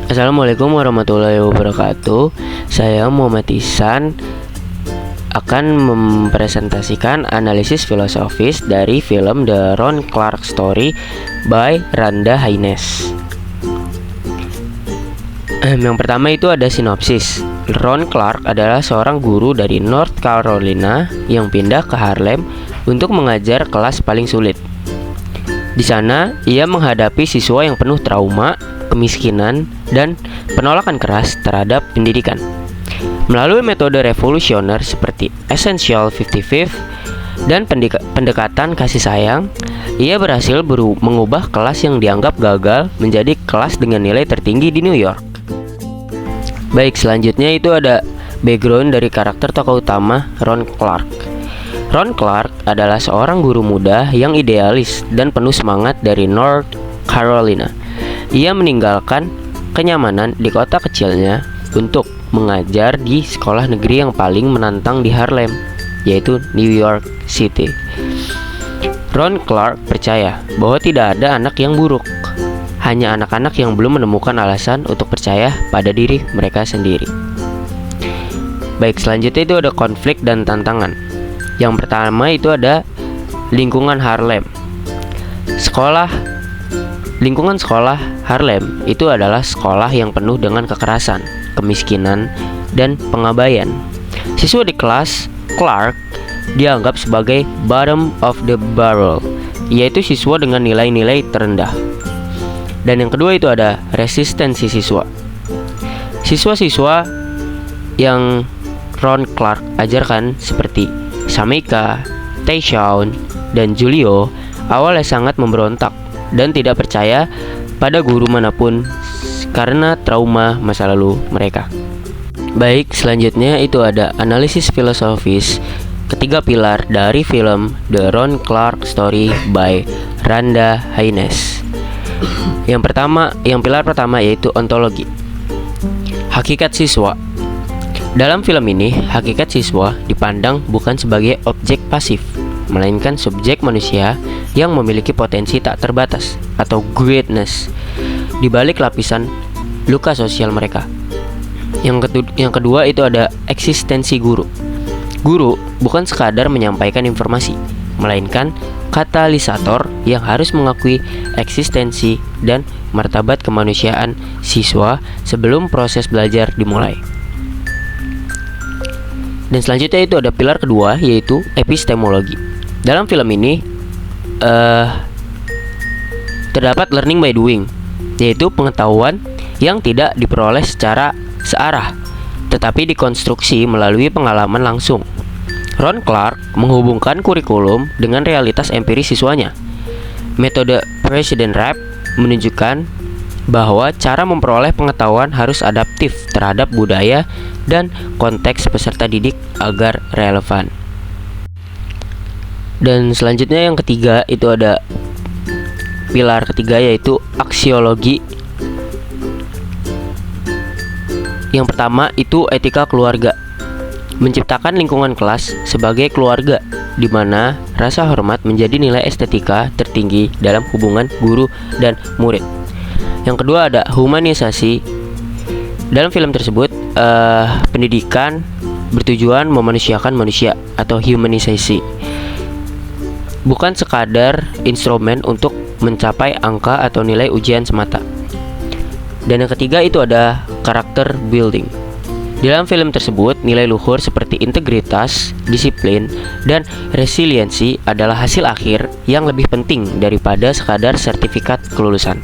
Assalamualaikum warahmatullahi wabarakatuh. Saya Muhammad Ihsan akan mempresentasikan analisis filosofis dari film The Ron Clark Story by Randa Haines. Yang pertama itu ada sinopsis. Ron Clark adalah seorang guru dari North Carolina yang pindah ke Harlem untuk mengajar kelas paling sulit. Di sana, ia menghadapi siswa yang penuh trauma, kemiskinan, dan penolakan keras terhadap pendidikan. Melalui metode revolusioner seperti Essential 55 dan pendekatan kasih sayang, ia berhasil mengubah kelas yang dianggap gagal menjadi kelas dengan nilai tertinggi di New York. Baik, selanjutnya itu ada background dari karakter tokoh utama Ron Clark. Ron Clark adalah seorang guru muda yang idealis dan penuh semangat dari North Carolina. Ia meninggalkan kenyamanan di kota kecilnya untuk mengajar di sekolah negeri yang paling menantang di Harlem, yaitu New York City. Ron Clark percaya bahwa tidak ada anak yang buruk, hanya anak-anak yang belum menemukan alasan untuk percaya pada diri mereka sendiri. Baik, selanjutnya itu ada konflik dan tantangan. Yang pertama itu ada lingkungan Harlem. Lingkungan sekolah Harlem itu adalah sekolah yang penuh dengan kekerasan, kemiskinan, dan pengabaian. Siswa di kelas Clark dianggap sebagai bottom of the barrel, yaitu siswa dengan nilai-nilai terendah. Dan yang kedua itu ada resistensi siswa. Siswa-siswa yang Ron Clark ajarkan seperti Shamika, Tayshaun, dan Julio awalnya sangat memberontak dan tidak percaya pada guru manapun karena trauma masa lalu mereka. Baik, selanjutnya itu ada analisis filosofis ketiga pilar dari film The Ron Clark Story by Randa Haines. Yang pilar pertama yaitu ontologi. Hakikat siswa. Dalam film ini, hakikat siswa dipandang bukan sebagai objek pasif, melainkan subjek manusia yang memiliki potensi tak terbatas atau greatness di balik lapisan luka sosial mereka. Yang kedua itu ada eksistensi guru. Guru bukan sekadar menyampaikan informasi, melainkan katalisator yang harus mengakui eksistensi dan martabat kemanusiaan siswa sebelum proses belajar dimulai. Dan selanjutnya itu ada pilar kedua yaitu epistemologi. Dalam film ini terdapat learning by doing, yaitu pengetahuan yang tidak diperoleh secara searah, tetapi dikonstruksi melalui pengalaman langsung. Ron Clark menghubungkan kurikulum dengan realitas empiris siswanya. Metode President Rap menunjukkan bahwa cara memperoleh pengetahuan harus adaptif terhadap budaya dan konteks peserta didik agar relevan. Dan selanjutnya yang ketiga itu ada pilar ketiga yaitu aksiologi. Yang pertama itu etika keluarga. Menciptakan lingkungan kelas sebagai keluarga di mana rasa hormat menjadi nilai estetika tertinggi dalam hubungan guru dan murid. Yang kedua ada humanisasi. Dalam film tersebut, pendidikan bertujuan memanusiakan manusia atau humanisasi, bukan sekadar instrumen untuk mencapai angka atau nilai ujian semata. Dan yang ketiga itu ada karakter building. Dalam film tersebut, nilai luhur seperti integritas, disiplin, dan resiliensi adalah hasil akhir yang lebih penting daripada sekadar sertifikat kelulusan.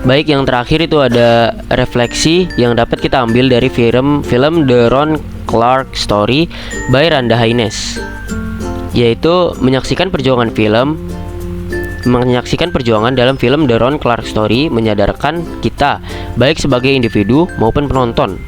Baik, yang terakhir itu ada refleksi yang dapat kita ambil dari film The Ron Clark Story by Randa Haines, yaitu menyaksikan perjuangan dalam film The Ron Clark Story menyadarkan kita, baik sebagai individu maupun penonton,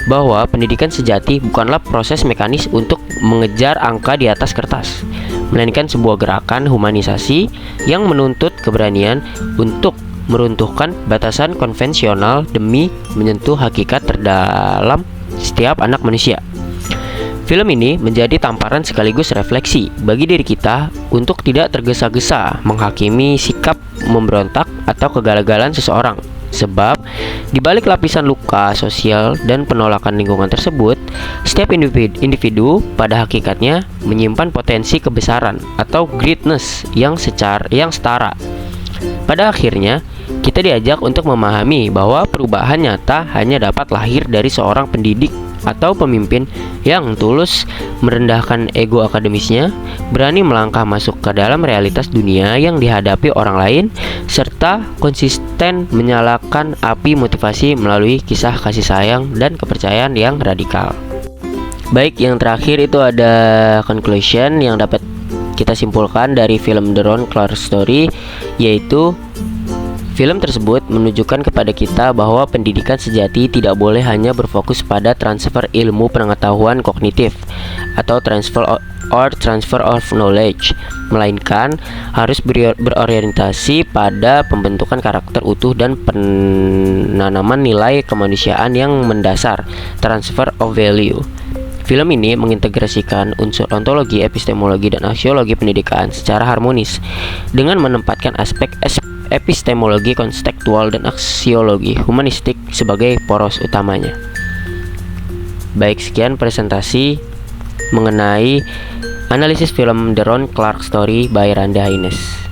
bahwa pendidikan sejati bukanlah proses mekanis untuk mengejar angka di atas kertas, melainkan sebuah gerakan humanisasi yang menuntut keberanian untuk meruntuhkan batasan konvensional demi menyentuh hakikat terdalam setiap anak manusia. Film ini menjadi tamparan sekaligus refleksi bagi diri kita untuk tidak tergesa-gesa menghakimi sikap memberontak atau kegagalan seseorang, sebab Di balik lapisan luka sosial dan penolakan lingkungan tersebut, setiap individu pada hakikatnya menyimpan potensi kebesaran atau greatness yang setara. Pada akhirnya, kita diajak untuk memahami bahwa perubahan nyata hanya dapat lahir dari seorang pendidik atau pemimpin yang tulus merendahkan ego akademisnya, berani melangkah masuk ke dalam realitas dunia yang dihadapi orang lain, serta konsisten menyalakan api motivasi melalui kisah kasih sayang dan kepercayaan yang radikal. Baik, yang terakhir itu ada conclusion yang dapat kita simpulkan dari film The Ron Clark Story, yaitu film tersebut menunjukkan kepada kita bahwa pendidikan sejati tidak boleh hanya berfokus pada transfer ilmu pengetahuan kognitif atau transfer of knowledge, melainkan harus berorientasi pada pembentukan karakter utuh dan penanaman nilai kemanusiaan yang mendasar, transfer of value. Film ini mengintegrasikan unsur ontologi, epistemologi, dan aksiologi pendidikan secara harmonis dengan menempatkan aspek epistemologi konstekstual dan aksiologi humanistik sebagai poros utamanya. Baik, sekian presentasi mengenai analisis film The Ron Clark Story by Randa Haines.